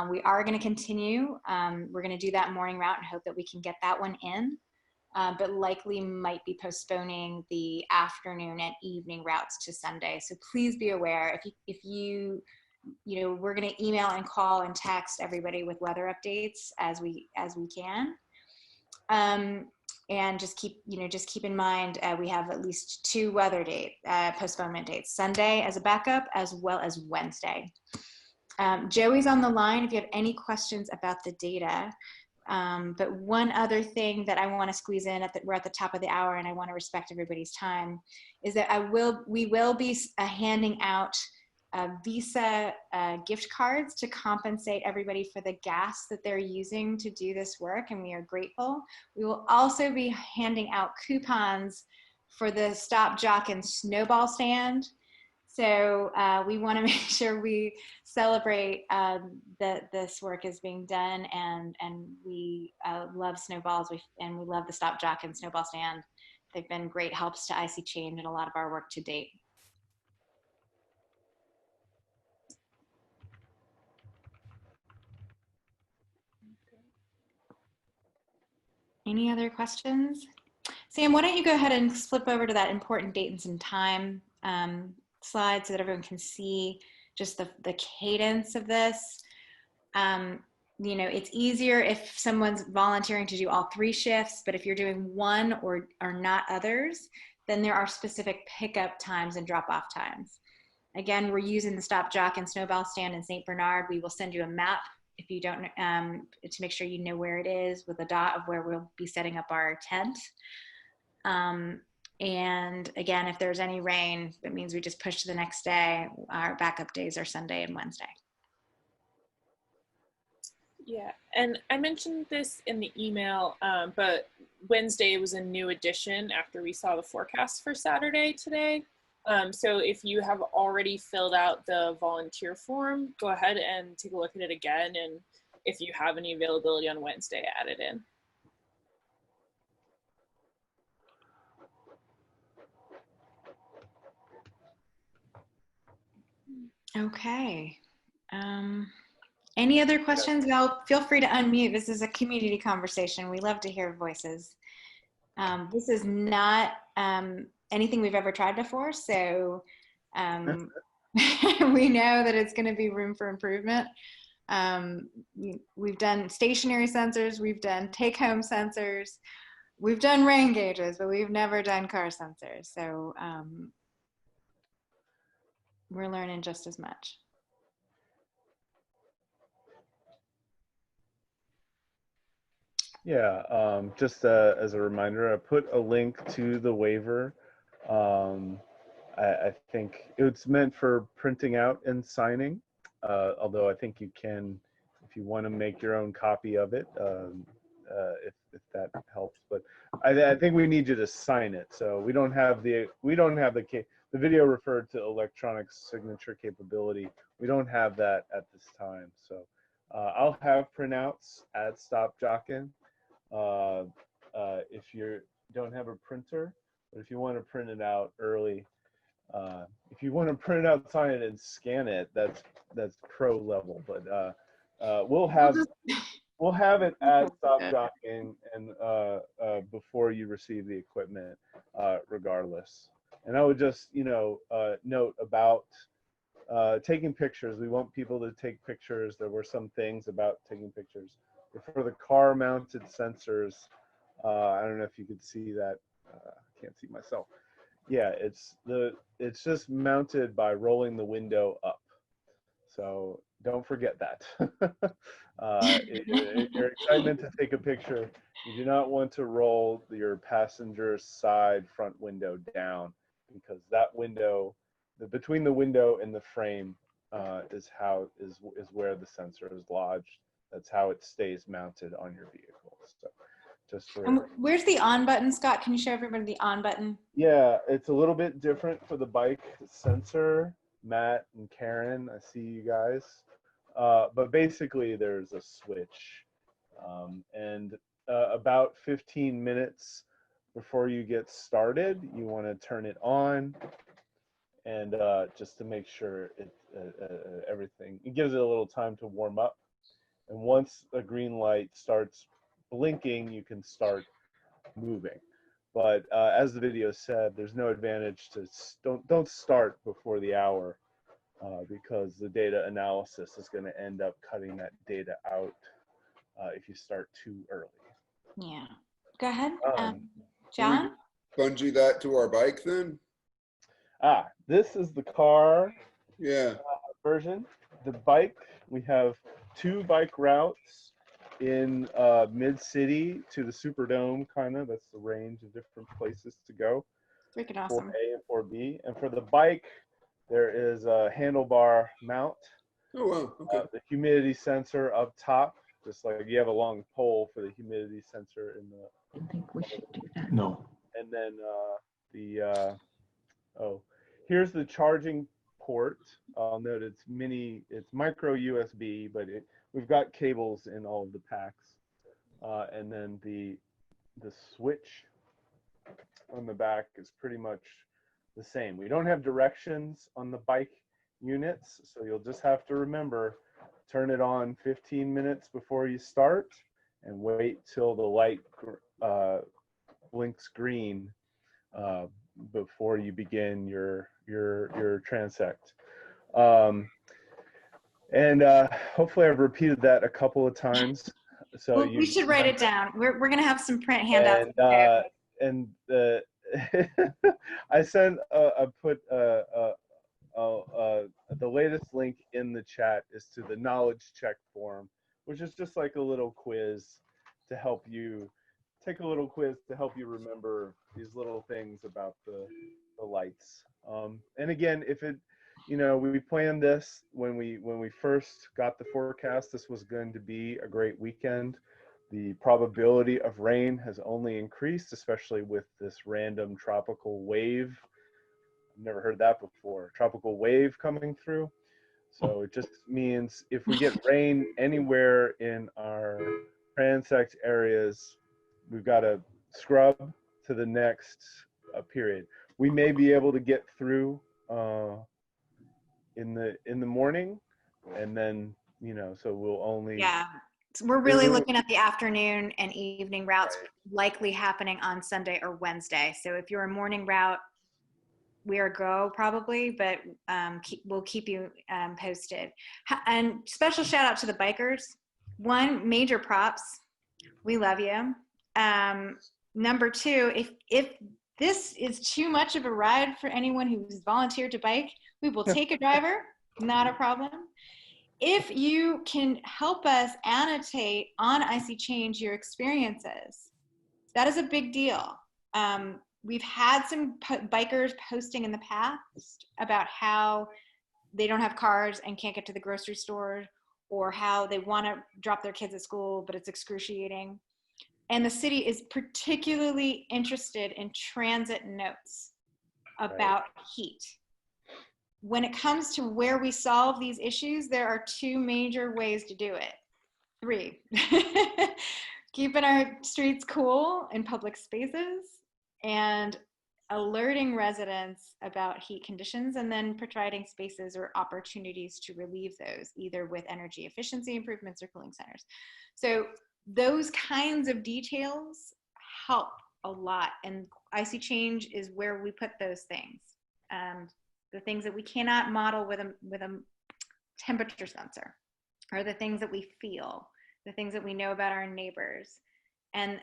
We are going to continue. We're going to do that morning route and hope that we can get that one in, but likely might be postponing the afternoon and evening routes to Sunday. So please be aware if you we're going to email and call and text everybody with weather updates as we can. And just keep in mind, we have at least 2 weather postponement dates, Sunday as a backup, as well as Wednesday. Joey's on the line if you have any questions about the data. But one other thing that I want to squeeze in, we're at the top of the hour and I want to respect everybody's time, is that we will be handing out Visa gift cards to compensate everybody for the gas that they're using to do this work, and we are grateful. We will also be handing out coupons for the Stop, Jock, and Snowball stand. So we want to make sure we celebrate that this work is being done, and we love snowballs, and we love the Stop Jock and Snowball Stand. They've been great helps to ISeeChange in a lot of our work to date. Any other questions? Sam, why don't you go ahead and flip over to that important dates and time slide so that everyone can see just the cadence of this. You know, it's easier if someone's volunteering to do all 3 shifts, but if you're doing one or not others, then there are specific pickup times and drop-off times. Again, we're using the Stop Jock and Snowball Stand in St. Bernard. We will send you a map if you don't, to make sure you know where it is, with a dot of where we'll be setting up our tent. And again, if there's any rain, that means we just push to the next day. Our backup days are Sunday and Wednesday. Yeah, and I mentioned this in the email, but Wednesday was a new addition after we saw the forecast for Saturday today. So if you have already filled out the volunteer form, go ahead and take a look at it again. And if you have any availability on Wednesday, add it in. Okay. Any other questions? Well, feel free to unmute. This is a community conversation. We love to hear voices. This is not anything we've ever tried before, so we know that it's going to be room for improvement. We've done stationary sensors, we've done take-home sensors, we've done rain gauges, but we've never done car sensors. So we're learning just as much. Yeah, just as a reminder, I put a link to the waiver. I think it's meant for printing out and signing, although I think you can, if you want to make your own copy of it, if that helps. But I think we need you to sign it. So we don't have the video referred to electronic signature capability. We don't have that at this time. So I'll have printouts at Stop Jockin'. If you don't have a printer, but if you want to print it out early, if you want to print it out, sign it, and scan it, that's pro level. But we'll have it at Stop Jockin' and before you receive the equipment, regardless. And I would just note about taking pictures. We want people to take pictures. There were some things about taking pictures. For the car mounted sensors, I don't know if you could see that. I can't see myself. Yeah, it's just mounted by rolling the window up. So don't forget that. Your excitement to take a picture, you do not want to roll your passenger side front window down, because that window, between the window and the frame, is where the sensor is lodged. That's how it stays mounted on your vehicle. So just for, where's the on button, Scott? Can you show everybody the on button? Yeah, it's a little bit different for the bike sensor. Matt and Karen, I see you guys. But basically there's a switch. And about 15 minutes before you get started, you want to turn it on, and just to make sure everything, it gives it a little time to warm up. And once a green light starts blinking, you can start moving. But as the video said, there's no advantage to don't start before the hour, because the data analysis is going to end up cutting that data out if you start too early. Yeah. Go ahead, John. Bungee that to our bike then? This is the car. Yeah. Version. The bike, we have 2 bike routes in mid-city to the Superdome, kind of. That's the range of different places to go. Freaking awesome. 4A and 4B. And for the bike, there is a handlebar mount. Oh, wow. Okay. The humidity sensor up top, just like you have a long pole for the humidity sensor in the... I think we should do that. No. And then here's the charging port. I'll note it's micro USB, but we've got cables in all of the packs. And then the switch on the back is pretty much the same. We don't have directions on the bike units, so you'll just have to remember, turn it on 15 minutes before you start and wait till the light blinks green before you begin your transect. And hopefully I've repeated that a couple of times. So well, we should write it down. We're going to have some print handouts. And I put the latest link in the chat is to the knowledge check form, which is just like a little quiz to help you remember these little things about the lights. And again, if it, we planned this when we first got the forecast, this was going to be a great weekend. The probability of rain has only increased, especially with this random tropical wave. I've never heard that before. Tropical wave coming through. So it just means if we get rain anywhere in our transect areas, we've got to scrub to the next period. We may be able to get through in the morning, and then so we'll only. Yeah. We're really looking at the afternoon and evening routes likely happening on Sunday or Wednesday. So if you're a morning route, we are go probably, but we'll keep you posted. And special shout out to the bikers. One, major props. We love you. Number two, if this is too much of a ride for anyone who's volunteered to bike, we will take a driver, not a problem. If you can help us annotate on ISeeChange your experiences, that is a big deal. We've had some bikers posting in the past about how they don't have cars and can't get to the grocery store, or how they want to drop their kids at school, but it's excruciating. And the city is particularly interested in transit notes about heat. When it comes to where we solve these issues, there are two major ways to do it. 3, keeping our streets cool in public spaces, and alerting residents about heat conditions, and then providing spaces or opportunities to relieve those, either with energy efficiency improvements or cooling centers. So those kinds of details help a lot, and ISeeChange is where we put those things. The things that we cannot model with a temperature sensor, or the things that we feel, the things that we know about our neighbors, and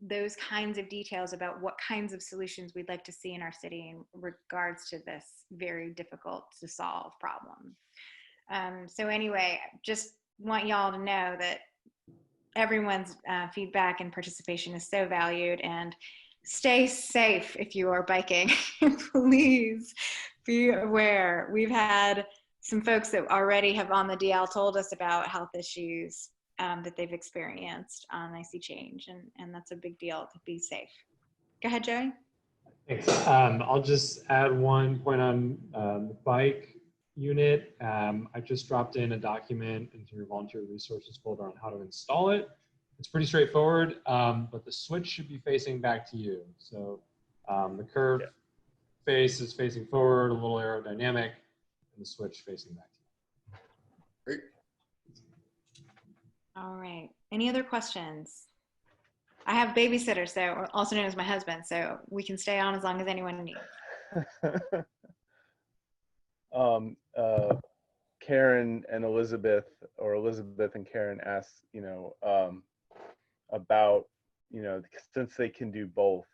those kinds of details about what kinds of solutions we'd like to see in our city in regards to this very difficult to solve problem. So anyway, just want y'all to know that everyone's feedback and participation is so valued, and stay safe if you are biking. Please be aware. We've had some folks that already have on the DL told us about health issues that they've experienced on ISeeChange, and that's a big deal to be safe. Go ahead, Joey. Thanks. I'll just add one point on the bike unit. I just dropped in a document into your volunteer resources folder on how to install it. It's pretty straightforward, but the switch should be facing back to you. So the curve face is facing forward, a little aerodynamic, and the switch facing back to you. Great. All right. Any other questions? I have babysitters, so also known as my husband, so we can stay on as long as anyone needs. Karen and Elizabeth, or Elizabeth and Karen asked, about, since they can do both.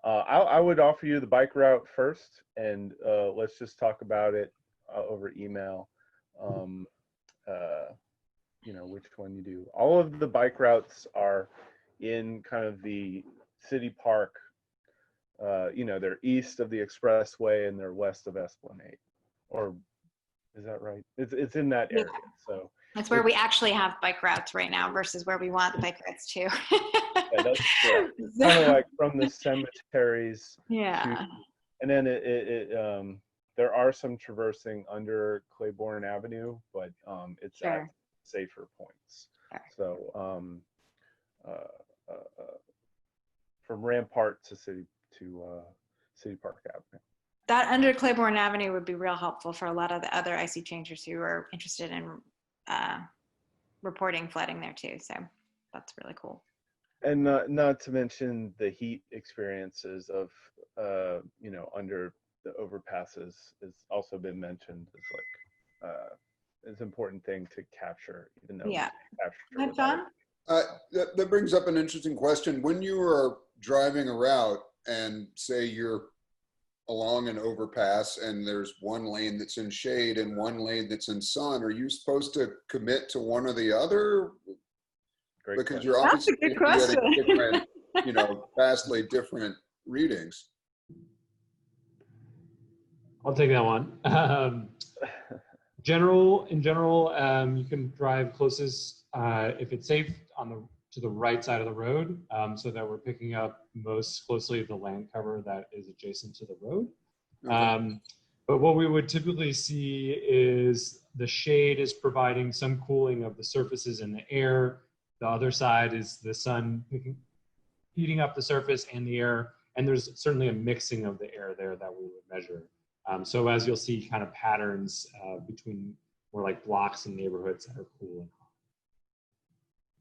I would offer you the bike route first, and let's just talk about it over email. Which one you do. All of the bike routes are in kind of the city park. They're east of the expressway and they're west of Esplanade. Or is that right? It's in that area. So that's where we actually have bike routes right now versus where we want bike routes too. Yeah, that's correct. It's kind of like from the cemeteries. Yeah. And then there are some traversing under Claiborne Avenue, but it's at Sure. safer points. Sure. So from Rampart to City Park Avenue. That under Claiborne Avenue would be real helpful for a lot of the other ISeeChangers who are interested in reporting flooding there too. So that's really cool. And not to mention the heat experiences of under the overpasses has also been mentioned as like it's an important thing to capture, even though Yeah. capture Hi, John. That brings up an interesting question. When you are driving a route and say you're along an overpass and there's one lane that's in shade and one lane that's in sun, are you supposed to commit to one or the other? Great Because question. you're obviously That's a good question. getting different, vastly different readings. I'll take that one. In general, you can drive closest if it's safe to the right side of the road, so that we're picking up most closely the land cover that is adjacent to the road. Okay. But what we would typically see is the shade is providing some cooling of the surfaces in the air. The other side is the sun heating up the surface and the air, and there's certainly a mixing of the air there that we would measure. So as you'll see kind of patterns between more like blocks and neighborhoods that are cool and hot.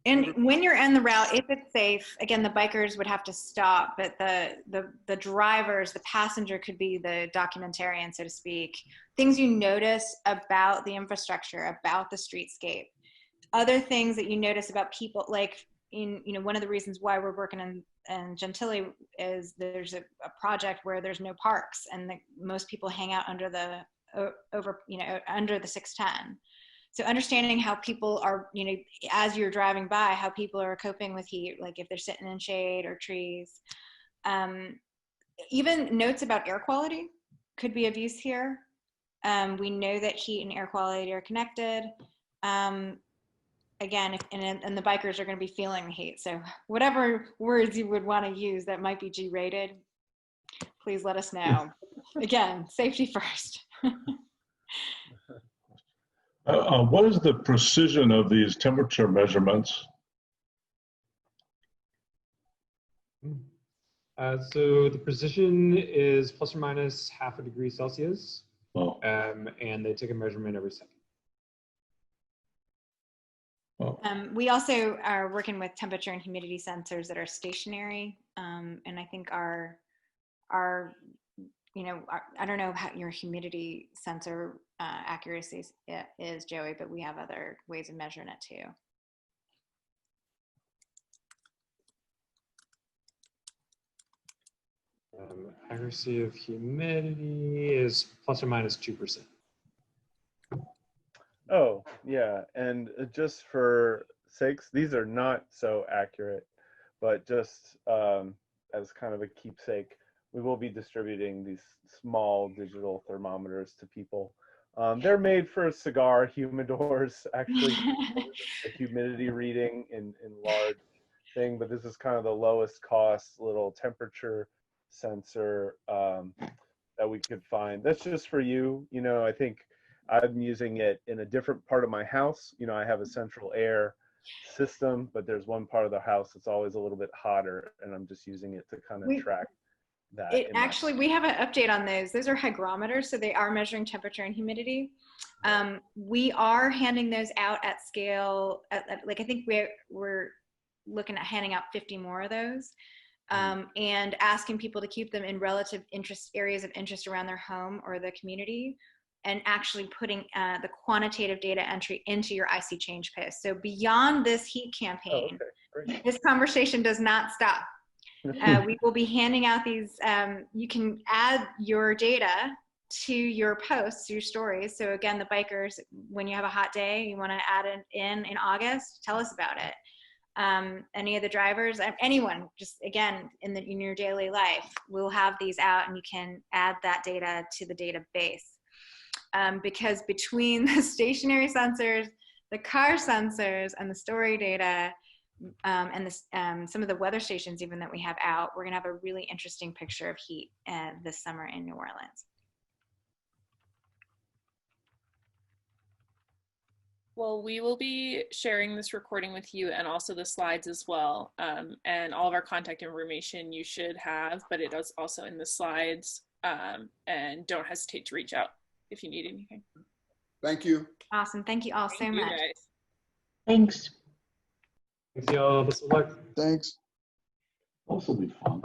And when you're in the route, if it's safe, again, the bikers would have to stop, but the drivers, the passenger could be the documentarian, so to speak. Things you notice about the infrastructure, about the streetscape. Other things that you notice about people, like one of the reasons why we're working in Gentilly is there's a project where there's no parks, and most people hang out under the under the 610. So understanding how people are, as you're driving by, how people are coping with heat, like if they're sitting in shade or trees. Even notes about air quality could be of use here. We know that heat and air quality are connected. Again, and the bikers are going to be feeling the heat. So whatever words you would want to use that might be G-rated, please let us know. Again, safety first. What is the precision of these temperature measurements? So the precision is plus or minus half a degree Celsius, Oh. And they take a measurement every second. Oh. We also are working with temperature and humidity sensors that are stationary, and I think our I don't know how your humidity sensor accuracy is, Joey, but we have other ways of measuring it too. Accuracy of humidity is plus or minus 2%. Oh, yeah. And just for sakes, these are not so accurate, but just as kind of a keepsake, we will be distributing these small digital thermometers to people. They're made for cigar humidors, actually. A humidity reading in large thing, but this is kind of the lowest cost little temperature sensor that we could find. That's just for you. I think I'm using it in a different part of my house. I have a central air system, but there's one part of the house that's always a little bit hotter, and I'm just using it to kind of track that. Actually, we have an update on those. Those are hygrometers, so they are measuring temperature and humidity. We are handing those out at scale. Like I think we're looking at handing out 50 more of those, and asking people to keep them in relative areas of interest around their home or the community, and actually putting the quantitative data entry into your ISeeChange post. So beyond this heat campaign, this conversation does not stop. We will be handing out these, you can add your data to your posts, your stories. So again, the bikers, when you have a hot day, you want to add it in August, tell us about it. Any of the drivers, anyone, just again, in your daily life, we'll have these out and you can add that data to the database. Because between the stationary sensors, the car sensors, and the story data, and some of the weather stations even that we have out, we're going to have a really interesting picture of heat this summer in New Orleans. Well, we will be sharing this recording with you and also the slides as well. And all of our contact information you should have, but it is also in the slides. And don't hesitate to reach out if you need anything. Thank you. Awesome. Thank you all so Thank you, much. guys. Thanks. Thanks, y'all. Best of luck. Thanks. This will be fun.